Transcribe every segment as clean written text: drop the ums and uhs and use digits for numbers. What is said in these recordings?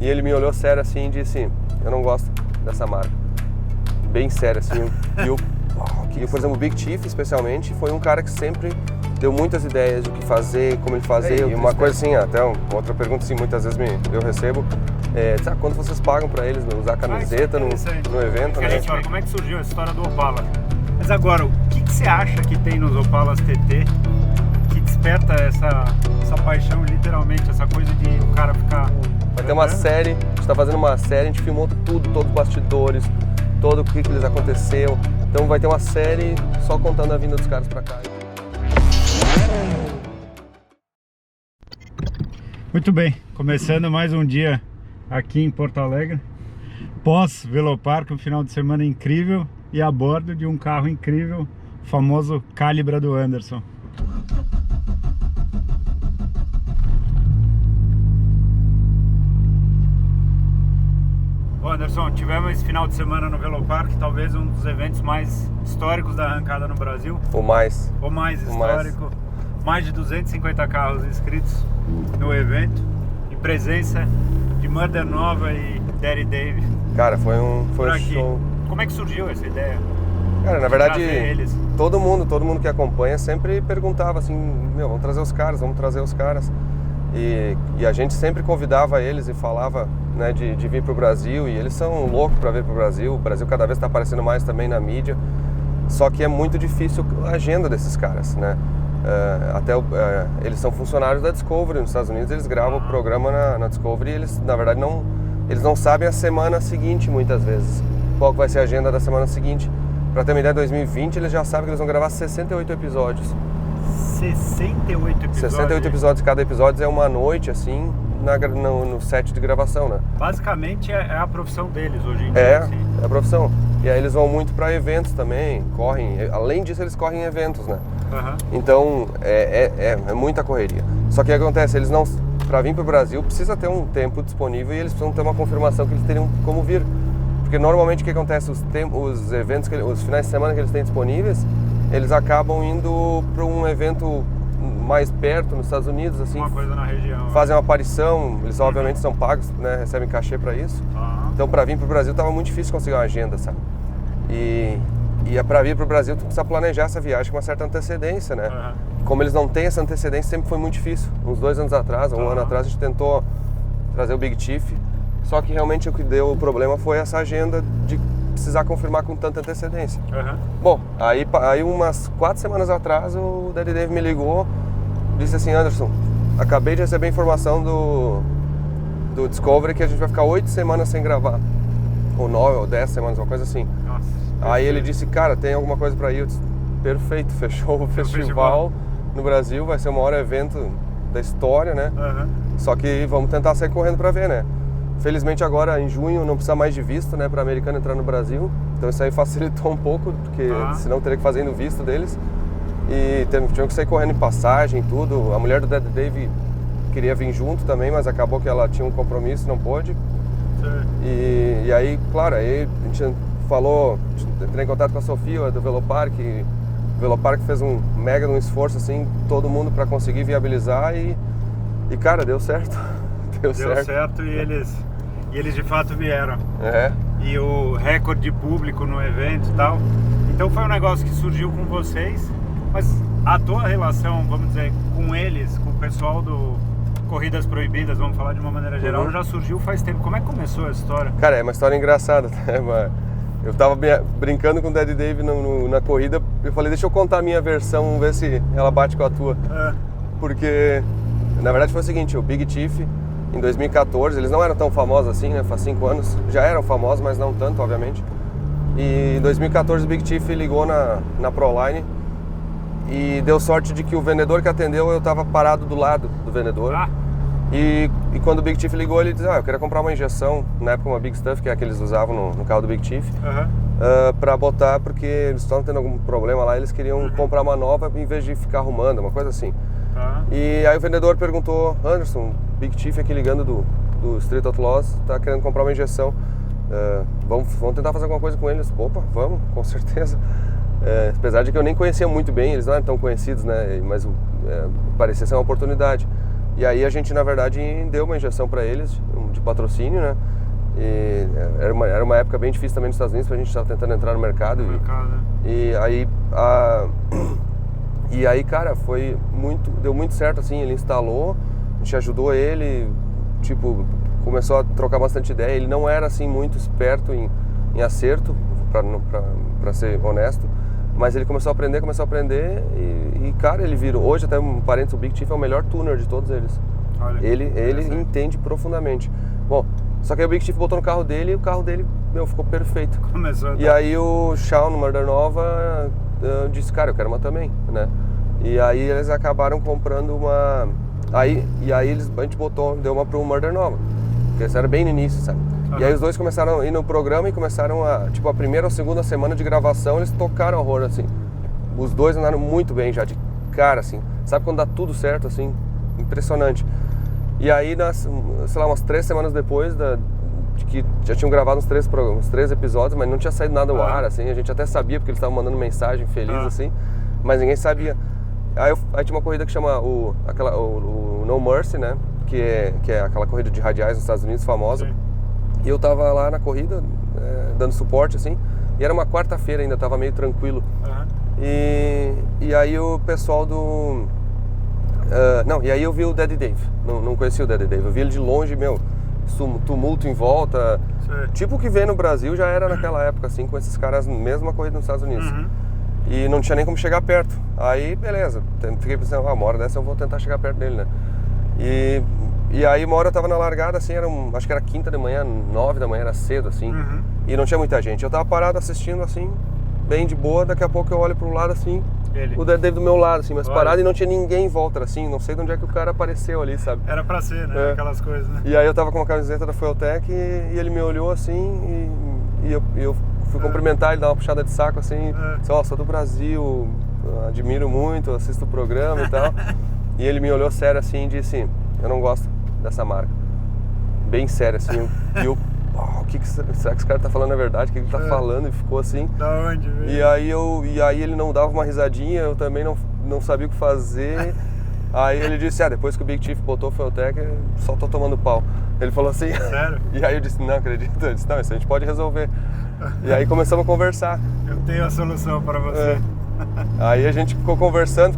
E ele me olhou sério assim e disse, eu não gosto dessa marca. Bem sério assim. E por exemplo, o Big Chief especialmente foi um cara que sempre deu muitas ideias de o que fazer, como ele fazer. E uma coisa assim, até outra pergunta assim, muitas vezes eu recebo, sabe, quando vocês pagam para eles usar camiseta no evento, né? Como é que surgiu essa história do Opala? Mas agora, o que você acha que tem nos Opalas TT que desperta essa paixão, literalmente, essa coisa de o cara ficar... Vai ter uma série, a gente está fazendo uma série, a gente filmou tudo, todos os bastidores, todo o que lhes aconteceu. Então vai ter uma série só contando a vinda dos caras para cá. Muito bem, começando mais um dia aqui em Porto Alegre, pós Velopark, um final de semana incrível e a bordo de um carro incrível, o famoso Calibra do Anderson. Ô Anderson, tivemos esse final de semana no Velopark, talvez um dos eventos mais históricos da arrancada no Brasil. O mais histórico. Mais de 250 carros inscritos no evento, e presença de Murder Nova e Daddy Dave. Cara, foi um show. Como é que surgiu essa ideia? Cara, na verdade, todo mundo que acompanha sempre perguntava assim, vamos trazer os caras. E a gente sempre convidava eles e falava, né, de vir para o Brasil, e eles são loucos para vir para o Brasil. O Brasil cada vez está aparecendo mais também na mídia, só que é muito difícil a agenda desses caras, né? Eles são funcionários da Discovery nos Estados Unidos, eles gravam o programa na Discovery e eles, na verdade, não sabem a semana seguinte muitas vezes, qual vai ser a agenda da semana seguinte. Para ter uma ideia, em 2020 eles já sabem que eles vão gravar 68 episódios. 68 episódios? 68 episódios, cada episódio é uma noite, assim, no set de gravação, né? Basicamente é a profissão deles hoje em dia. É a profissão. E aí eles vão muito para eventos também, além disso eles correm em eventos, né? Uhum. Então é muita correria. Só que o que acontece, eles não, para vir para o Brasil precisa ter um tempo disponível e eles precisam ter uma confirmação que eles teriam como vir. Porque normalmente o que acontece, os eventos, os finais de semana que eles têm disponíveis, eles acabam indo para um evento mais perto, nos Estados Unidos, assim. Uma coisa na região. Fazem uma aparição, eles obviamente são pagos, né, recebem cachê para isso. Uhum. Então para vir para o Brasil estava muito difícil conseguir uma agenda, sabe? E para vir para o Brasil tu precisa planejar essa viagem com uma certa antecedência, né? Uhum. Como eles não têm essa antecedência, sempre foi muito difícil. Uns 2 anos atrás, um ano atrás, a gente tentou trazer o Big Chief, só que realmente o que deu o problema foi essa agenda de precisar confirmar com tanta antecedência. Uhum. Bom, aí umas 4 semanas atrás o Daddy Dave me ligou, disse assim, Anderson, acabei de receber a informação do Discovery que a gente vai ficar 8 semanas sem gravar, ou 9 ou 10 semanas, uma coisa assim. Nossa, aí ele disse, cara, tem alguma coisa pra ir? Eu disse, perfeito, fechou o festival no Brasil, vai ser o maior evento da história, né? Uhum. Só que vamos tentar sair correndo pra ver, né? Felizmente agora em junho não precisa mais de visto, né, para americano entrar no Brasil, então isso aí facilitou um pouco, porque senão teria que fazer no visto deles. E tinham que sair correndo em passagem, tudo. A mulher do Daddy Dave queria vir junto também, mas acabou que ela tinha um compromisso, não pôde. E aí, claro, aí a gente falou, entrei em contato com a Sofia do Velopark. O Velopark fez um mega esforço, assim, todo mundo para conseguir viabilizar e cara, deu certo. Deu certo e eles de fato vieram. É. E o recorde de público no evento e tal. Então foi um negócio que surgiu com vocês, mas a tua relação, vamos dizer, com eles, com o pessoal do Corridas Proibidas, vamos falar de uma maneira geral, já surgiu faz tempo. Como é que começou a história? Cara, é uma história engraçada, né? Eu tava brincando com o Daddy Dave na corrida, eu falei, deixa eu contar a minha versão, vamos ver se ela bate com a tua. Porque, na verdade foi o seguinte, o Big Chief, em 2014, eles não eram tão famosos assim, né? Faz 5 anos, já eram famosos, mas não tanto, obviamente. E em 2014 o Big Chief ligou na Proline e deu sorte de que o vendedor que atendeu, eu tava parado do lado do vendedor. E quando o Big Chief ligou, ele disse, eu queria comprar uma injeção, na época uma Big Stuff, que é a que eles usavam no carro do Big Chief, pra botar, porque eles estavam tendo algum problema lá, eles queriam comprar uma nova em vez de ficar arrumando, uma coisa assim. E aí o vendedor perguntou, Anderson, Big Chief aqui ligando do Street Outlaws, tá querendo comprar uma injeção, vamos tentar fazer alguma coisa com eles? Opa, vamos, com certeza. Apesar de que eu nem conhecia muito bem, eles não eram tão conhecidos, né? Mas parecia ser uma oportunidade. E aí a gente, na verdade, deu uma injeção para eles, de patrocínio, né? E era uma época bem difícil também nos Estados Unidos, pra gente estar tentando entrar no mercado. E aí, cara, deu muito certo, assim, ele instalou, a gente ajudou ele, tipo, começou a trocar bastante ideia. Ele não era, assim, muito esperto em acerto, pra ser honesto, mas ele começou a aprender e cara, ele virou, hoje até um parênteses, o Big Chief é o melhor tuner de todos eles. Olha, ele entende profundamente. Bom, só que aí o Big Chief botou no carro dele e o carro dele, ficou perfeito. E aí o Shawn, no Murder Nova, disse, cara, eu quero uma também, né? E aí eles acabaram comprando uma... a gente deu uma pro Murder Nova, porque isso era bem no início, sabe? Uhum. E aí os dois começaram a ir no programa e começaram a primeira ou segunda semana de gravação, eles tocaram horror, assim. Os dois andaram muito bem já, de cara, assim. Sabe quando dá tudo certo, assim? Impressionante. E aí, umas 3 semanas depois de que já tinham gravado uns 3 episódios, mas não tinha saído nada do ar, assim. A gente até sabia, porque eles estavam mandando mensagem feliz, assim. Mas ninguém sabia. Aí tinha uma corrida que chama o No Mercy, né? Que é aquela corrida de radiais nos Estados Unidos, famosa. Sim. E eu tava lá na corrida, dando suporte, assim. E era uma quarta-feira ainda, tava meio tranquilo. Uhum. E aí o pessoal do... e aí eu vi o Daddy Dave. Não conhecia o Daddy Dave. Eu vi ele de longe, tumulto em volta. Sim. Tipo o que vê no Brasil já era naquela época, assim, com esses caras, mesma corrida nos Estados Unidos. Uhum. E não tinha nem como chegar perto. Aí, beleza. Fiquei pensando, uma hora dessa eu vou tentar chegar perto dele, né? E aí uma hora eu tava na largada, assim, acho que era 5h da manhã, 9 da manhã, era cedo, assim. Uhum. E não tinha muita gente. Eu tava parado assistindo, assim, bem de boa. Daqui a pouco eu olho pro lado, assim, o Daddy Dave do meu lado, assim, mas parado, e não tinha ninguém em volta, assim. Não sei de onde é que o cara apareceu ali, sabe? Era pra ser, né? Aquelas coisas, né? E aí eu tava com uma camiseta da Fueltech e ele me olhou, assim, e eu fui cumprimentar ele, dar uma puxada de saco, assim. Disse, sou do Brasil, admiro muito, assisto o programa e tal. E ele me olhou sério, assim, e disse, eu não gosto dessa marca. Bem sério, assim. E eu, será que esse cara tá falando a verdade? O que ele tá falando? E ficou assim. Da onde, velho? E aí ele não dava uma risadinha, eu também não sabia o que fazer. Aí ele disse, depois que o Big Chief botou o Fueltech, só tô tomando pau. Ele falou assim... Sério? E aí eu disse, não acredito. Eu disse, não, isso a gente pode resolver. E aí começamos a conversar. Eu tenho a solução para você. Aí a gente ficou conversando,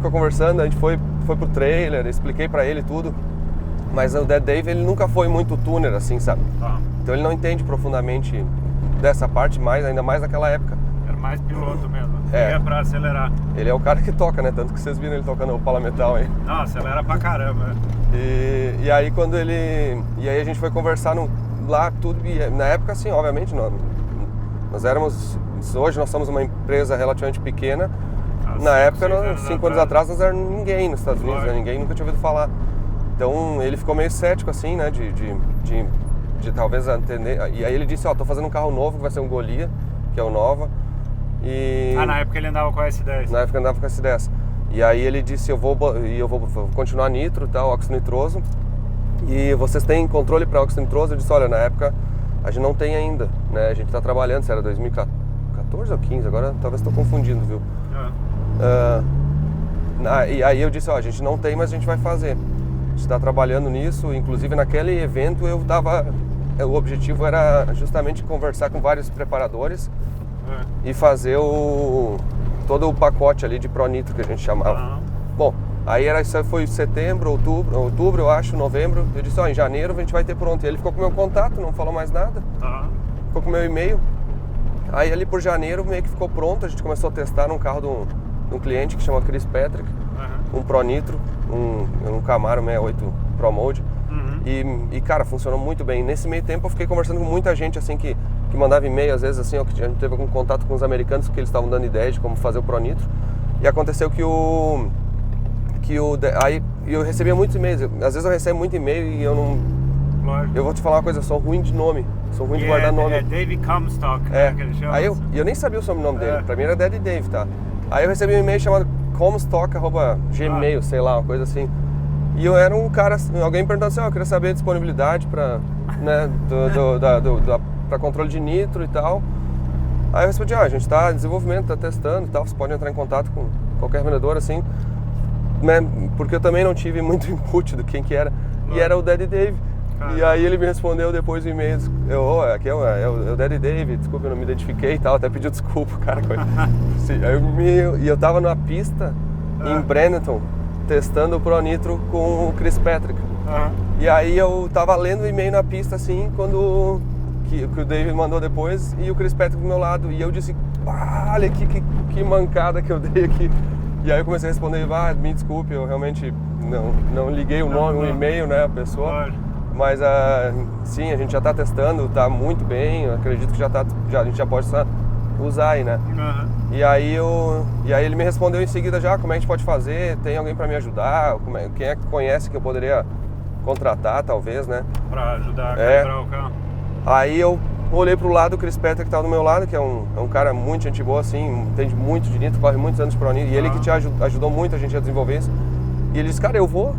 a gente foi pro trailer, expliquei pra ele tudo. Mas o Daddy Dave, ele nunca foi muito tuner, assim, sabe? Então ele não entende profundamente dessa parte, ainda mais naquela época. Era mais piloto mesmo, ia pra acelerar. Ele é o cara que toca, né? Tanto que vocês viram ele tocando o Pala Metal aí. Não, acelera pra caramba. E aí quando ele... E aí a gente foi conversar lá, tudo, e na época, assim, obviamente, nós éramos... Hoje nós somos uma empresa relativamente pequena. Na época, 5 anos atrás, nós éramos ninguém nos Estados Unidos, né? Ninguém nunca tinha ouvido falar. Então ele ficou meio cético, assim, né, de talvez entender. E aí ele disse, tô fazendo um carro novo, que vai ser um Golia, que é o Nova. Na época ele andava com a S10. Na época ele andava com a S10. E aí ele disse, eu vou continuar nitro, tal, óxido nitroso. E vocês têm controle para óxido nitroso? Eu disse, olha, na época a gente não tem ainda, né, a gente tá trabalhando, se era 2014 ou 15, agora talvez estou confundindo, viu? E aí eu disse, a gente não tem, mas a gente vai fazer. A gente está trabalhando nisso, inclusive naquele evento o objetivo era justamente conversar com vários preparadores e fazer todo o pacote ali de Pronitro que a gente chamava. Bom, aí isso foi setembro, outubro, eu acho, novembro. Eu disse, em janeiro a gente vai ter pronto. E ele ficou com o meu contato, não falou mais nada, ficou com o meu e-mail. Aí ali por janeiro meio que ficou pronto, a gente começou a testar num carro de um cliente que chama Chris Patrick, um Pronitro, um Camaro 68 Pro Mode. E cara, funcionou muito bem. Nesse meio tempo eu fiquei conversando com muita gente assim que mandava e-mail, às vezes assim, que a gente teve algum contato com os americanos, que eles estavam dando ideias de como fazer o Pronitro. E aconteceu aí eu recebia muitos e-mails. Às vezes eu recebo muito e-mail e eu não... Eu vou te falar uma coisa, eu sou ruim de nome. Sou ruim de guardar nome. É Dave Comstock, né, que ele chama. Aí eu nem sabia o sobrenome dele. Pra mim era Daddy Dave, tá? Aí eu recebi um e-mail chamado comstock@gmail, sei lá, uma coisa assim. E eu era um cara, alguém perguntando assim, eu queria saber a disponibilidade pra, né, pra controle de nitro e tal. Aí eu respondi, a gente tá em desenvolvimento, tá testando e tal, você pode entrar em contato com qualquer vendedor, assim. né, porque eu também não tive muito input do quem que era, e era o Daddy Dave. E aí ele me respondeu depois do e-mail, aqui é o Daddy Dave, desculpa, eu não me identifiquei e tal, até pediu desculpa, cara. E eu tava numa pista em Brandon, testando o Pro Nitro com o Chris Patrick. E aí eu tava lendo o e-mail na pista, assim, quando que o Dave mandou depois, e o Chris Patrick do meu lado, e eu disse, olha que mancada que eu dei aqui. E aí eu comecei a responder, me desculpe, eu realmente não liguei o nome, o e-mail, né, a pessoa. Mas sim, a gente já está testando, está muito bem, eu acredito que a gente já pode usar aí, né? E aí ele me respondeu em seguida já, como é que a gente pode fazer, tem alguém para me ajudar, quem é que conhece que eu poderia contratar, talvez, né? Para ajudar a calibrar o carro. Aí eu olhei pro lado do Chris Patrick, que estava do meu lado, que é um cara muito gente boa, assim, entende muito de nitro, corre muitos anos de Pro Nitro, e ele que te ajudou muito a gente a desenvolver isso. E ele disse, cara, eu vou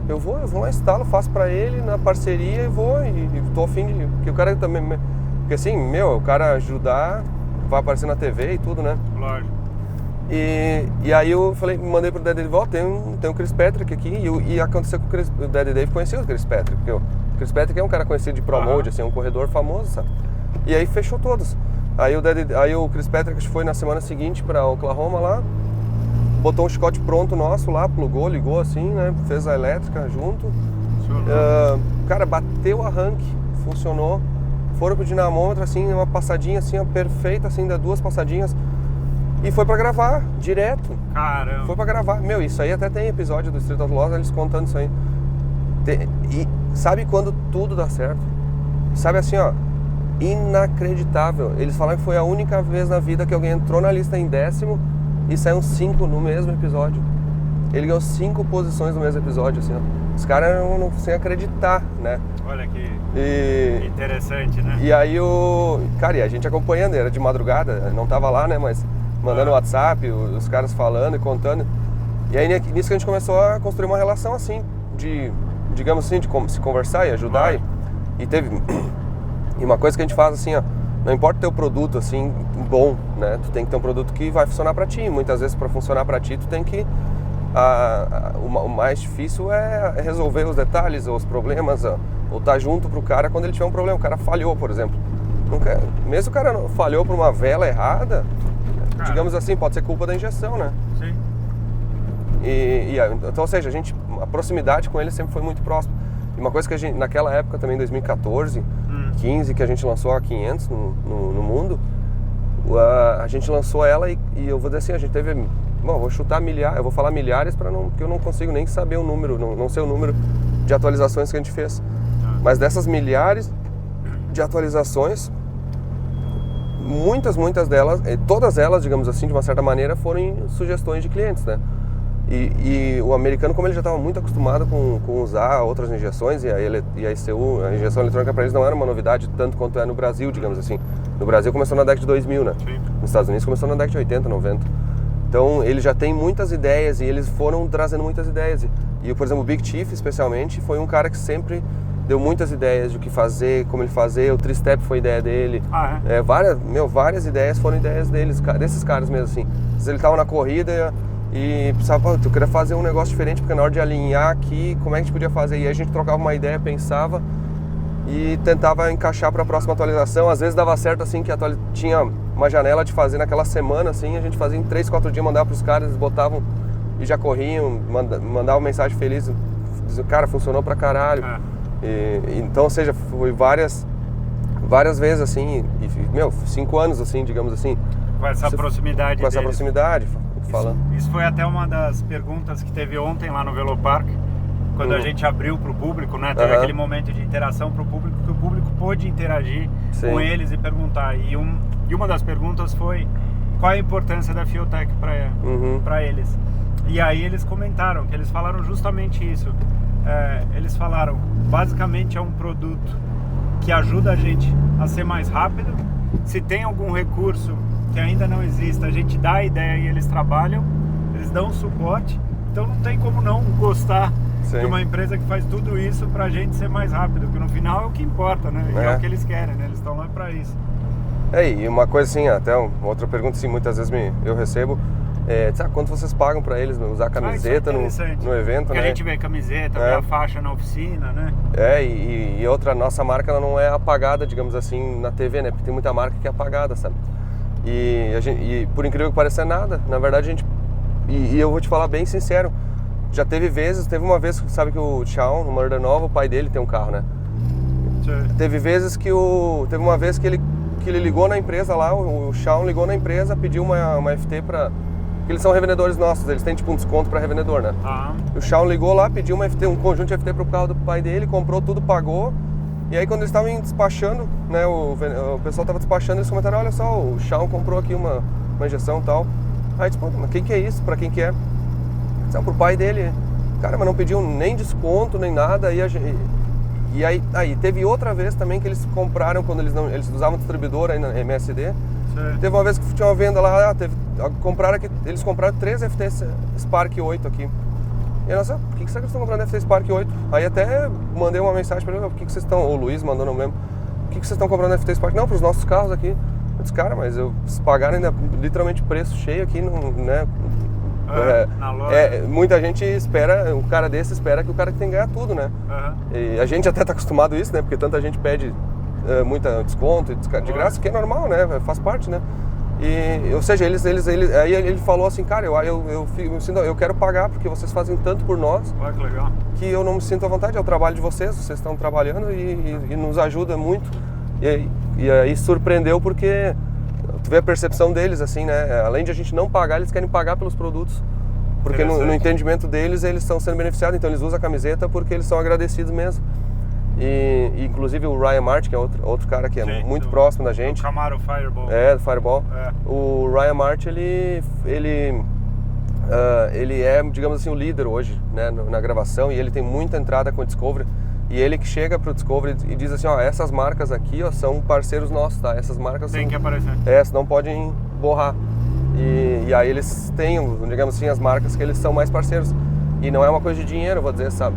lá, instalo, faço pra ele na parceria e vou, e tô afim de... Porque o cara também... Porque assim, o cara ajudar, vai aparecer na TV e tudo, né? Lógico. E aí eu mandei pro Daddy Dave, tem o Chris Patrick aqui, e aconteceu que o Daddy Dave conhecia o Chris Patrick, porque o Chris Patrick é um cara conhecido de Pro Mode, assim, um corredor famoso, sabe? E aí fechou todos. Aí o Chris Patrick foi na semana seguinte pra Oklahoma lá, botou um chicote pronto nosso lá, plugou, ligou assim, né? Fez a elétrica junto. Cara, bateu o arranque, funcionou. Foram pro dinamômetro, assim, uma passadinha assim, perfeita, assim, das 2 passadinhas. E foi pra gravar, direto. Caramba. Foi pra gravar. Isso aí até tem episódio do Street Outlaws, eles contando isso aí. E sabe quando tudo dá certo? Sabe assim, inacreditável. Eles falaram que foi a única vez na vida que alguém entrou na lista em 10º e saíram 5 no mesmo episódio. Ele ganhou 5 posições no mesmo episódio, assim, Os caras não sem acreditar, né? Olha que interessante, né? E aí cara, e a gente acompanhando, era de madrugada, não tava lá, né? Mas mandando WhatsApp, os caras falando e contando. E aí nisso que a gente começou a construir uma relação assim, digamos assim, de se conversar e ajudar. E teve... E uma coisa que a gente faz assim, não importa o teu produto assim, bom, né? Tu tem que ter um produto que vai funcionar pra ti. Muitas vezes para funcionar pra ti, tu tem que... o mais difícil é resolver os detalhes, os problemas, ou estar junto pro cara quando ele tiver um problema. O cara falhou, por exemplo. Mesmo o cara falhou por uma vela errada, digamos assim, pode ser culpa da injeção, né? Sim. Então, ou seja, a proximidade com ele sempre foi muito próxima. E uma coisa que a gente, naquela época também, 2014, 15, que a gente lançou a 500 no mundo, a gente lançou ela e eu vou dizer assim, a gente teve... Bom, vou chutar milhares, eu vou falar milhares porque eu não consigo nem saber o número, não sei o número de atualizações que a gente fez. Mas dessas milhares de atualizações, muitas delas, todas elas, digamos assim, de uma certa maneira, foram sugestões de clientes, né? E o americano, como ele já estava muito acostumado com usar outras injeções, e a ECU, a injeção eletrônica para eles não era uma novidade tanto quanto é no Brasil, digamos assim. No Brasil começou na década de 2000, né? Sim. Nos Estados Unidos começou na década de 80, 90. Então ele já tem muitas ideias e eles foram trazendo muitas ideias. E por exemplo, o Big Chief especialmente foi um cara que sempre deu muitas ideias de o que fazer, como ele fazer. O Tri-Step foi ideia dele. Várias ideias foram ideias desses caras mesmo assim. Ele estava na corrida e precisava, eu queria fazer um negócio diferente, porque na hora de alinhar aqui, como é que a gente podia fazer? E a gente trocava uma ideia, pensava e tentava encaixar para a próxima atualização. Às vezes dava certo assim, que tinha uma janela de fazer naquela semana, assim, a gente fazia em 3, 4 dias, mandava para os caras, eles botavam e já corriam, mandavam mensagem feliz, dizia, cara, funcionou pra caralho. Então, ou seja, foi várias vezes assim, 5 anos assim, digamos assim. Com essa proximidade. Com essa proximidade. Isso foi até uma das perguntas que teve ontem lá no Velopark, quando a gente abriu para o público, né? Teve aquele momento de interação para o público, que o público pôde interagir com eles e perguntar. E uma das perguntas foi qual a importância da Fueltech para eles. E aí eles comentaram, que eles falaram justamente isso. Eles falaram, basicamente é um produto que ajuda a gente a ser mais rápido. Se tem algum recurso que ainda não existe, a gente dá a ideia e eles trabalham, eles dão suporte. Então não tem como não gostar de uma empresa que faz tudo isso pra gente ser mais rápido, que no final é o que importa, né? É o que eles querem, né? Eles estão lá pra isso. E uma coisa assim, até outra pergunta assim, muitas vezes eu recebo, quanto vocês pagam para eles usar camiseta no evento, porque né? a gente vê camiseta, vê a faixa na oficina, né? E outra, nossa marca ela não é apagada, digamos assim, na TV, né? Porque tem muita marca que é apagada, sabe? E por incrível que pareça, é nada. Na verdade, a gente... E eu vou te falar bem sincero, já teve uma vez, sabe que o Shawn, no Murder Nova, o pai dele tem um carro, né? Sim. Teve uma vez que ele ligou na empresa lá, o Shawn ligou na empresa, pediu uma FT pra... Porque eles são revendedores nossos, eles têm tipo um desconto pra revendedor, né? O Shawn ligou lá, pediu uma FT, um conjunto de FT pro carro do pai dele, comprou tudo, pagou. E aí quando eles estavam despachando, né, o pessoal tava despachando, eles comentaram, olha só, o Shawn comprou aqui uma injeção e tal. Aí disse, pô, mas quem que é isso? Pra quem que é? Disse, pro pai dele. Cara, mas não pediu nem desconto, nem nada. E aí teve outra vez também que eles compraram, quando eles usavam distribuidor aí na MSD. Sim. Teve uma vez que tinha uma venda lá, eles compraram 3 FT Spark 8 aqui. E eu, por que será que eles estão comprando FT Spark 8? Aí até mandei uma mensagem para ele, por que vocês estão, o Luiz mandou, não lembro, por que vocês estão comprando FT Spark? Não, para os nossos carros aqui. Eu disse, cara, mas eles pagaram ainda literalmente preço cheio aqui, né? Na loja. Muita gente espera, um cara desse espera que o cara tem que ganhar tudo, né? E a gente até tá acostumado a isso, né? Porque tanta gente pede muita desconto de graça, que é normal, né? Faz parte, né? Ou seja, aí ele falou assim, cara, eu quero pagar porque vocês fazem tanto por nós. Olha que legal. Que eu não me sinto à vontade, é o trabalho de vocês estão trabalhando e nos ajuda muito. E aí surpreendeu porque tu vê a percepção deles, assim, né? Além de a gente não pagar, eles querem pagar pelos produtos. Porque no entendimento deles, eles estão sendo beneficiados, então eles usam a camiseta porque eles são agradecidos mesmo. E inclusive o Ryan Martin, que é outro cara que é muito próximo da gente. O Camaro Fireball. Do Fireball. O Ryan Martin, ele é, digamos assim, o líder hoje, né, na gravação, e ele tem muita entrada com o Discovery. E ele que chega pro Discovery e diz assim, essas marcas aqui, são parceiros nossos, tá? Essas marcas tem que aparecer. Senão podem borrar. E aí eles têm, digamos assim, as marcas que eles são mais parceiros. E não é uma coisa de dinheiro, vou dizer, sabe?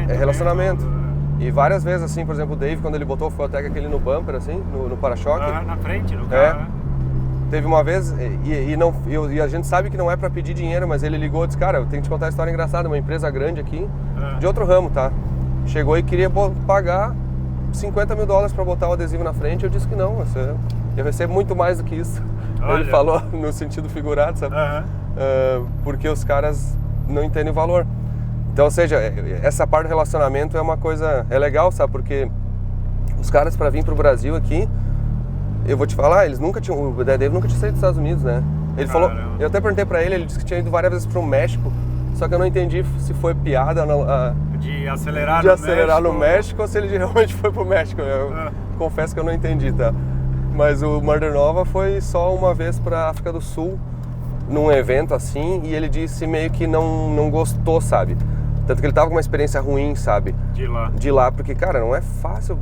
É relacionamento. E várias vezes, assim, por exemplo, o Dave, quando ele botou o Fueltech aquele no bumper, assim, no para-choque. Na frente, no carro. Teve uma vez, e a gente sabe que não é pra pedir dinheiro, mas ele ligou e disse, cara, eu tenho que te contar uma história engraçada, uma empresa grande aqui, de outro ramo, tá? Chegou e queria pagar $50 mil pra botar o adesivo na frente, eu disse que não, eu recebo muito mais do que isso. Olha. Ele falou no sentido figurado, sabe? Porque os caras não entendem o valor. Então, ou seja, essa parte do relacionamento é uma coisa, é legal, sabe? Porque os caras para vir pro Brasil aqui, eu vou te falar, o Dave nunca tinha saído dos Estados Unidos, né? Ele falou, eu até perguntei para ele disse que tinha ido várias vezes pro México, só que eu não entendi se foi piada de acelerar no México ou se ele realmente foi pro México. Eu confesso que eu não entendi, tá? Mas o Murder Nova foi só uma vez pra África do Sul, num evento assim, e ele disse meio que não gostou, sabe? Tanto que ele tava com uma experiência ruim, sabe? De lá, porque, cara, não é fácil,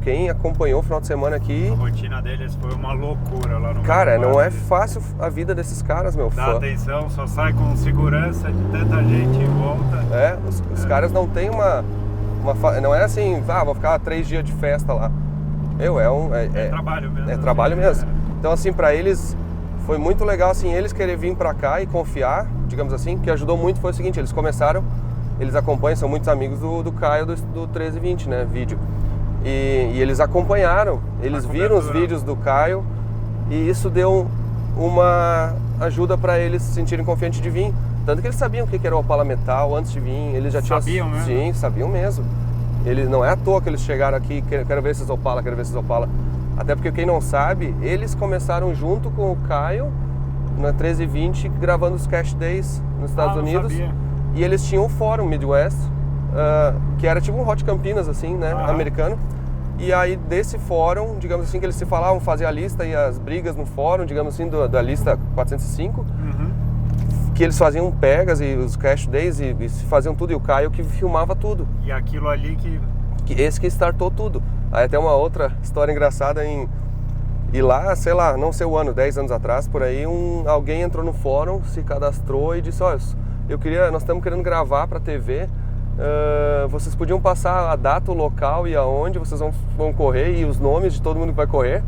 quem acompanhou o final de semana aqui... A rotina deles foi uma loucura lá no Cara, não é fácil a vida desses caras, Dá atenção, só sai com segurança de tanta gente em volta. Os caras não tem não é assim, vou ficar 3 dias de festa lá. É trabalho mesmo. É trabalho mesmo. Então, assim, pra eles foi muito legal, assim, eles querem vir pra cá e confiar, digamos assim, que ajudou muito foi o seguinte, eles acompanham, são muitos amigos do Caio do 1320, né, vídeo. E eles acompanharam, eles viram os vídeos do Caio e isso deu uma ajuda para eles se sentirem confiantes de vir. Tanto que eles sabiam o que era o Opala Metal antes de vir, eles já sabiam mesmo? Sim, sabiam mesmo. Eles, não é à toa que eles chegaram aqui, quero ver esses Opala. Até porque quem não sabe, eles começaram junto com o Caio na 1320 gravando os Cash Days nos Estados Unidos. Sabia. E eles tinham um fórum Midwest, que era tipo um Hot Campinas, assim, né, americano. E aí desse fórum, digamos assim, que eles se falavam, faziam a lista e as brigas no fórum, digamos assim, da lista 405, que eles faziam pegas e os Cash Days e faziam tudo, e o Caio que filmava tudo. E aquilo ali Esse que startou tudo. Aí até uma outra história engraçada e lá, sei lá, não sei o ano, 10 anos atrás, por aí, alguém entrou no fórum, se cadastrou e disse, nós estamos querendo gravar para TV, vocês podiam passar a data, o local e aonde vocês vão correr e os nomes de todo mundo que vai correr.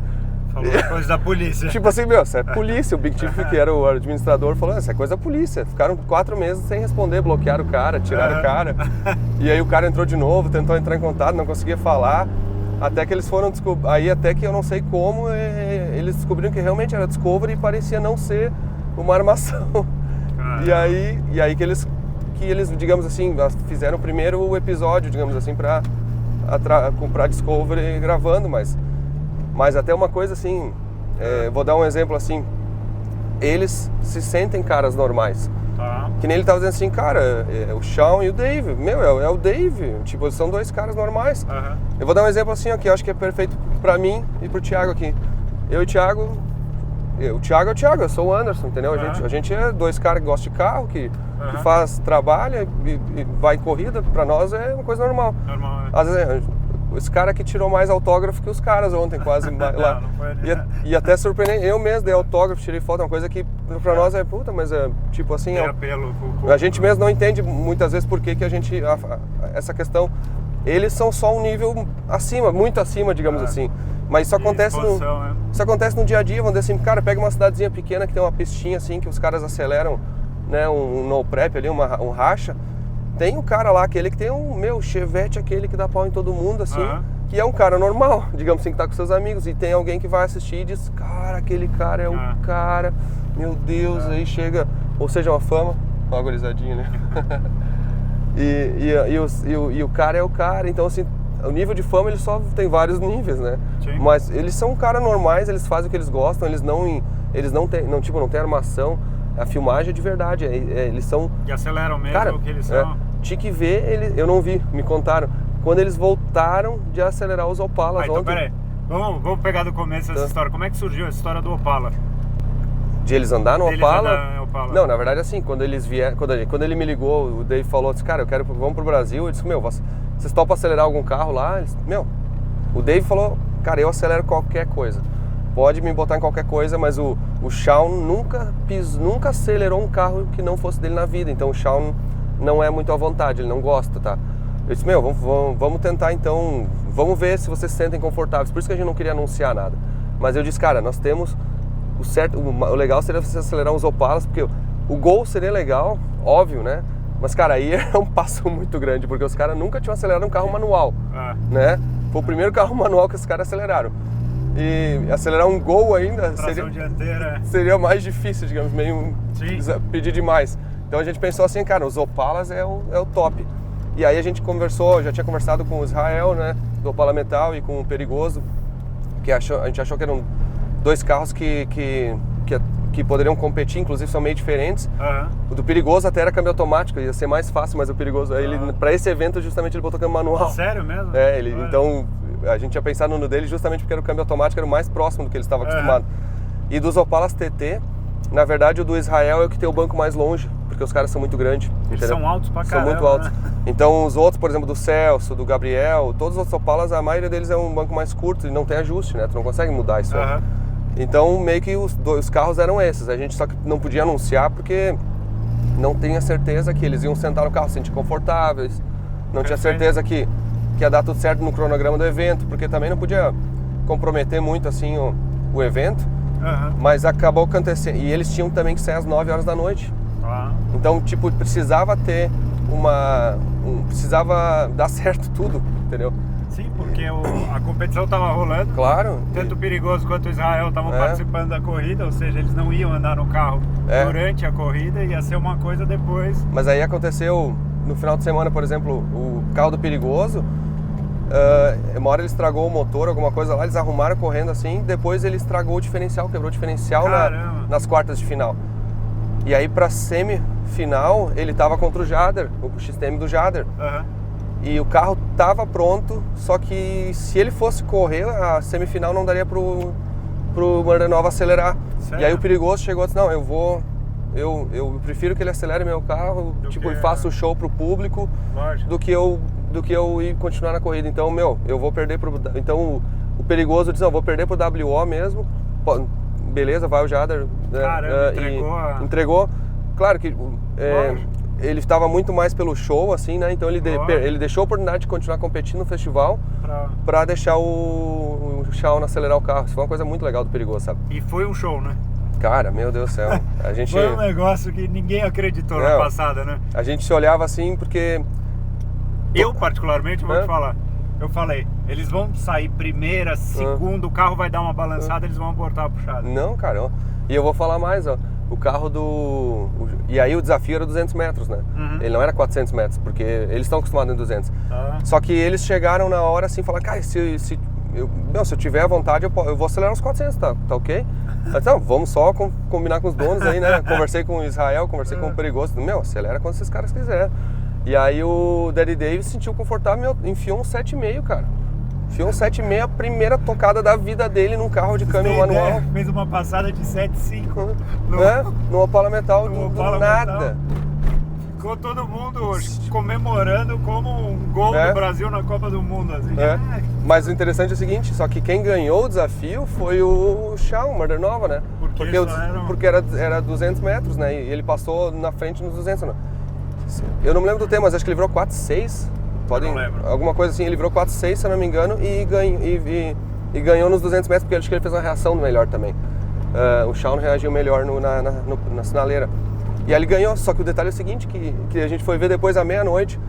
Falou coisa da polícia. Tipo assim, meu, isso é polícia. O Big Chief, que era o administrador, falou, isso é coisa da polícia. Ficaram 4 meses sem responder, bloquearam o cara, tiraram o cara. E aí o cara entrou de novo, tentou entrar em contato, não conseguia falar. Até que eles foram descobrir. Aí até que eu não sei como, eles descobriram que realmente era Discovery e parecia não ser uma armação. E aí que eles, digamos assim, fizeram o primeiro episódio, digamos assim, pra Discovery gravando, mas até uma coisa assim, vou dar um exemplo assim, eles se sentem caras normais. Que nem ele tava dizendo assim, cara, o Shawn e o Dave, meu, é o Dave, tipo, eles são 2 caras normais. Eu vou dar um exemplo assim aqui, eu acho que é perfeito pra mim e pro Thiago aqui. Eu e o Thiago, o Thiago é o Thiago, eu sou o Anderson, entendeu? A gente é 2 caras que gostam de carro, que faz, trabalha e vai em corrida, pra nós é uma coisa normal. Às vezes, esse cara que tirou mais autógrafo que os caras ontem, quase lá. E até surpreendente, eu mesmo dei autógrafo, tirei foto, uma coisa que pra nós é puta, mas é tipo assim, a gente mesmo não entende muitas vezes por que a gente, essa questão, eles são só um nível acima, muito acima, digamos assim. Mas isso acontece no dia a dia, vamos dizer assim, cara, pega uma cidadezinha pequena que tem uma pistinha assim, que os caras aceleram, né, um no prep ali, um racha. Tem um cara lá, aquele que tem Chevette, aquele que dá pau em todo mundo, assim, que é um cara normal, digamos assim, que tá com seus amigos. E tem alguém que vai assistir e diz, cara, aquele cara é o cara, meu Deus, aí chega, ou seja, uma fama, uma gorizadinha, né? e o cara é o cara, então assim, o nível de fama ele só tem vários níveis, né? Sim. Mas eles são caras normais, eles fazem o que eles gostam, eles não tem armação. A filmagem é de verdade, eles são... E aceleram mesmo, cara, o que eles são... Tinha que ver, eu não vi, me contaram, quando eles voltaram de acelerar os Opalas ontem. Então peraí, vamos pegar do começo essa história. Como é que surgiu essa história do Opala? De eles andar no Opala? Não, na verdade assim, quando eles vieram, quando ele me ligou, o Dave falou assim, cara, vamos pro Brasil. Eu disse, vocês topam acelerar algum carro lá? O Dave falou, cara, eu acelero qualquer coisa. Pode me botar em qualquer coisa, mas o Shawn nunca acelerou um carro que não fosse dele na vida. Então o Shawn não é muito à vontade, ele não gosta, tá? Eu disse, vamos tentar então, vamos ver se vocês se sentem confortáveis. Por isso que a gente não queria anunciar nada. Mas eu disse, cara, nós temos o legal seria você acelerar uns Opalas, porque o Gol seria legal, óbvio, né? Mas, cara, aí é um passo muito grande, porque os caras nunca tinham acelerado um carro manual, né? Foi o primeiro carro manual que os caras aceleraram. E acelerar um Gol ainda seria mais difícil, digamos, meio pedir demais. Então a gente pensou assim, cara, os Opalas é o top. E aí a gente já tinha conversado com o Israel, né, do Opala Metal, e com o Perigoso, que a gente achou que eram 2 carros que poderiam competir, inclusive são meio diferentes. O do Perigoso até era câmbio automático, ia ser mais fácil, mas o Perigoso, para esse evento justamente ele botou câmbio manual. Sério mesmo? Então a gente tinha pensado no dele justamente porque era o câmbio automático, era o mais próximo do que ele estava acostumado. E dos Opalas TT, na verdade o do Israel é o que tem o banco mais longe, porque os caras são muito grandes. Eles são altos pra caramba. São muito altos. Então os outros, por exemplo, do Celso, do Gabriel, todos os outros Opalas, a maioria deles é um banco mais curto e não tem ajuste, né? Tu não consegue mudar isso aí. Então meio que os carros eram esses. A gente só que não podia anunciar porque não tinha certeza que eles iam sentar no carro, se sentir confortáveis. Não tinha certeza que ia dar tudo certo no cronograma do evento, porque também não podia comprometer muito assim o evento. Mas acabou acontecendo. E eles tinham também que sair às 9 horas da noite. Então, tipo, precisava ter precisava dar certo tudo, entendeu? Sim, porque a competição estava rolando. Claro. Tanto o Perigoso quanto o Israel estavam participando da corrida, ou seja, eles não iam andar no carro durante a corrida, ia ser uma coisa depois. Mas aí aconteceu, no final de semana, por exemplo, o carro do Perigoso, uma hora ele estragou o motor, alguma coisa lá, eles arrumaram correndo assim, depois ele estragou o diferencial, quebrou o diferencial nas quartas de final. E aí pra semifinal ele tava contra o Jader, o XTM do Jader. E o carro tava pronto, só que se ele fosse correr, a semifinal não daria pro Mandanova acelerar. Sério? E aí o Perigoso chegou e disse, não, eu prefiro que ele acelere meu carro, e faça o show pro público, do que eu ir continuar na corrida. Então, eu vou perder Então o Perigoso disse, não, vou perder pro WO mesmo. Beleza, vai o Jader. Caramba, entregou. Claro que ele estava muito mais pelo show, assim, né? Então ele deixou a oportunidade de continuar competindo no festival para deixar o Shawn acelerar o carro. Isso foi uma coisa muito legal do Perigoso, sabe? E foi um show, né? Cara, meu Deus do céu. A gente... Foi um negócio que ninguém acreditou na passada, né? A gente se olhava assim porque... Eu, particularmente, vou te falar. Eu falei, eles vão sair primeira, segunda, o carro vai dar uma balançada, eles vão abortar a puxada. Não, cara. E eu vou falar mais, ó. O carro E aí o desafio era 200 metros, né? Ele não era 400 metros, porque eles estão acostumados em 200. Só que eles chegaram na hora assim, falaram, cara, se eu tiver à vontade, eu vou acelerar uns 400, tá ok? Então, vamos só combinar com os donos aí, né? Conversei com o Israel, conversei com o Perigoso. Acelera quando esses caras quiserem. E aí o Daddy Dave se sentiu confortável, enfiou um 7,5, cara. Enfiou um 7,5, a primeira tocada da vida dele num carro de câmbio manual. Fez uma passada de 7,5. No Opala Metal, do nada. Ficou todo mundo comemorando como um gol do Brasil na Copa do Mundo. Assim. Mas o interessante é o seguinte, só que quem ganhou o desafio foi o Shawn, Murder Nova, né? Porque era 200 metros, né? E ele passou na frente nos 200, né? Eu não me lembro do tempo, mas acho que ele virou 4,6. Não lembro. Alguma coisa assim, ele virou 4,6, se eu não me engano, e ganhou nos 200 metros, porque acho que ele fez uma reação melhor também. O Shawn reagiu melhor na sinaleira. E aí ele ganhou, só que o detalhe é o seguinte, que a gente foi ver depois à meia-noite,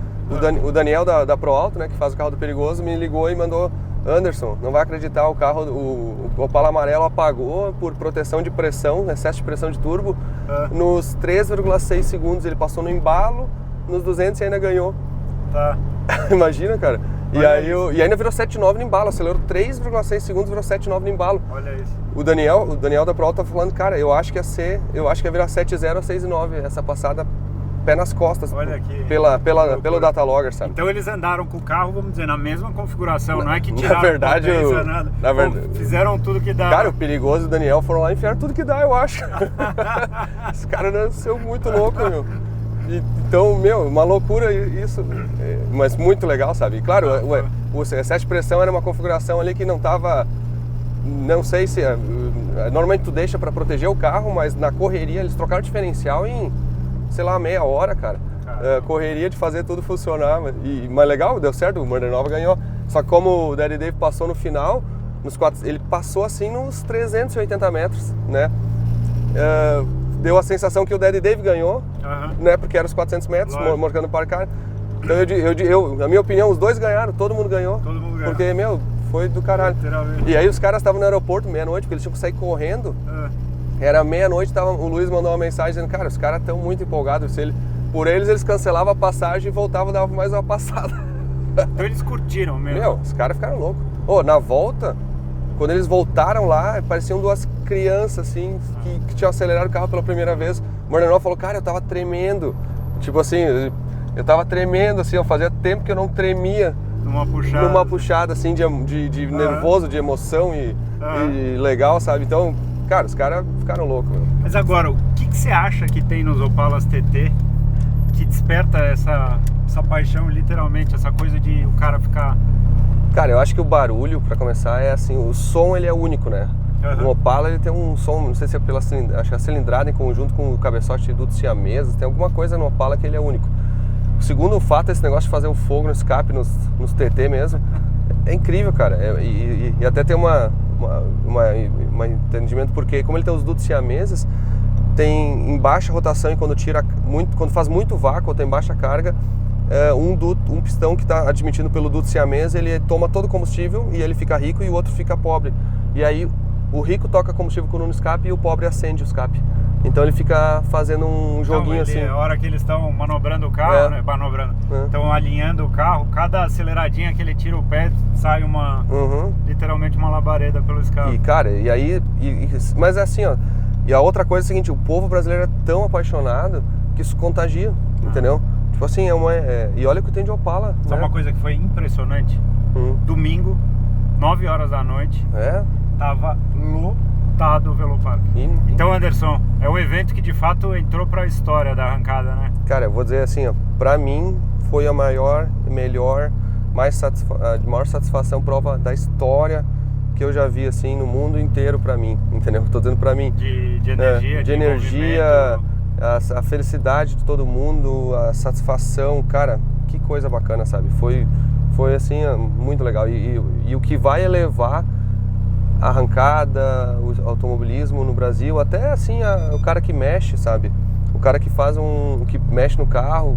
o Daniel da Pro Alto, né, que faz o carro do Perigoso, me ligou e mandou: Anderson, não vai acreditar, o carro, o Opala amarelo apagou por proteção de pressão, excesso de pressão de turbo, nos 3,6 segundos, ele passou no embalo, nos 200 e ainda ganhou. Tá. Imagina, cara. E ainda virou 7,9 no embalo, acelerou 3,6 segundos, virou 7,9 no embalo. Olha isso. O Daniel da Pro Alto tá falando, cara, eu acho que ia virar 7,0 ou 6,9 essa passada, pé nas costas. Olha aqui. Pelo datalogger, sabe? Então eles andaram com o carro, vamos dizer, na mesma configuração, não é que tiraram na verdade, fizeram tudo que dá. Cara, o Perigoso e o Daniel foram lá e enfiaram tudo que dá, eu acho. Esse cara nasceu muito louco, meu. Então, uma loucura isso, mas muito legal, sabe? E claro, o excesso de pressão era uma configuração ali que não tava, não sei se, normalmente tu deixa para proteger o carro, mas na correria eles trocaram o diferencial em, sei lá, meia hora, cara. Correria de fazer tudo funcionar, mas legal, deu certo, o Murder Nova ganhou. Só que como o Daddy Dave passou no final, ele passou assim nos 380 metros, né? Deu a sensação que o Daddy Dave ganhou, né? Porque era os 400 metros, marcando para cá. Então na minha opinião, os dois ganharam, todo mundo ganhou. Porque, foi do caralho. E aí os caras estavam no aeroporto meia-noite, porque eles tinham que sair correndo. Era meia-noite, o Luiz mandou uma mensagem dizendo, cara, os caras estão muito empolgados. Por eles cancelavam a passagem e voltavam e davam mais uma passada. Então eles curtiram mesmo. Os caras ficaram loucos. Na volta, quando eles voltaram lá, pareciam duas crianças, assim, que tinham acelerado o carro pela primeira vez. O Murder falou, cara, eu tava tremendo. Tipo assim, eu tava tremendo, assim, fazia tempo que eu não tremia. Numa puxada, assim, de nervoso, de emoção e legal, sabe? Então, cara, os caras ficaram loucos. Meu. Mas agora, o que você acha que tem nos Opalas TT que desperta essa paixão, literalmente, essa coisa de o cara ficar... Cara, eu acho que o barulho, pra começar, é assim, o som ele é único, né? O Opala ele tem um som, não sei se é pela acho que a cilindrada em conjunto com o cabeçote do siameses, tem alguma coisa no Opala que ele é único. O segundo fato é esse negócio de fazer o fogo no escape, nos TT mesmo, é incrível, cara. E até tem um entendimento, porque como ele tem os dutos siameses, tem em baixa rotação e quando faz muito vácuo ou tem baixa carga, um pistão que está admitido pelo duto siamês, ele toma todo o combustível e ele fica rico e o outro fica pobre. E aí o rico toca combustível com o escape e o pobre acende o escape. Então ele fica fazendo um joguinho assim. A hora que eles estão manobrando o carro, né? Estão alinhando o carro, cada aceleradinha que ele tira o pé, sai literalmente uma labareda pelo escape. E cara, mas é assim, ó. E a outra coisa é a seguinte, o povo brasileiro é tão apaixonado que isso contagia, entendeu? Tipo assim, e olha o que tem de Opala. Só uma coisa que foi impressionante, domingo, 9 horas da noite, tava lotado o Velopark. Então, Anderson, é um evento que de fato entrou pra história da arrancada, né? Cara, eu vou dizer assim, ó, pra mim foi a maior, melhor, maior satisfação, prova da história que eu já vi assim no mundo inteiro pra mim, entendeu? Tô dizendo pra mim. De energia, de energia, a felicidade de todo mundo, a satisfação, cara, que coisa bacana, sabe? Foi assim, muito legal. E o que vai elevar a arrancada, o automobilismo no Brasil, até assim, o cara que mexe, sabe? O cara que faz que mexe no carro,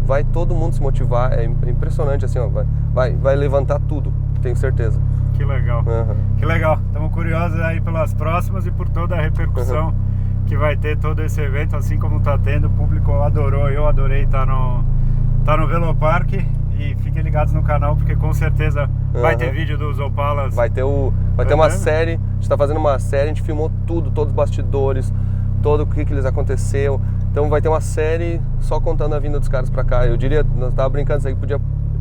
vai todo mundo se motivar. É impressionante, assim, ó, vai levantar tudo, tenho certeza. Que legal. Que legal. Estamos curiosos aí pelas próximas e por toda a repercussão que vai ter todo esse evento, assim como está tendo. O público adorou, eu adorei estar no Velopark. E fiquem ligados no canal, porque com certeza vai ter vídeo dos Opalas. Vai ter uma série, a gente está fazendo uma série, a gente filmou tudo, todos os bastidores, todo o que lhes aconteceu. Então vai ter uma série só contando a vinda dos caras pra cá. Eu diria, nós tava brincando isso aí,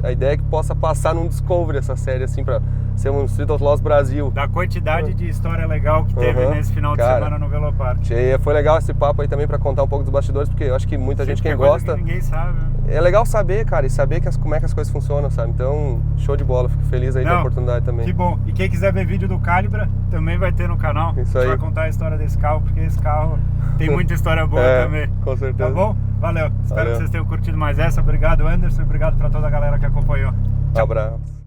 a ideia é que possa passar num Discovery essa série, assim, pra ser um Street Outlaws Brasil. Da quantidade de história legal que teve nesse final de semana no Velopark. Foi legal esse papo aí também pra contar um pouco dos bastidores, porque eu acho que muita gente, quem gosta... Que ninguém sabe. É legal saber, cara, e saber como é que as coisas funcionam, sabe? Então, show de bola, fico feliz aí da oportunidade também. Que bom. E quem quiser ver vídeo do Calibra, também vai ter no canal. Isso aí. A gente vai contar a história desse carro, porque esse carro tem muita história boa também. Com certeza. Tá bom? Valeu. Espero que vocês tenham curtido mais essa. Obrigado, Anderson. Obrigado pra toda a galera que acompanhou. Tchau. Abraço.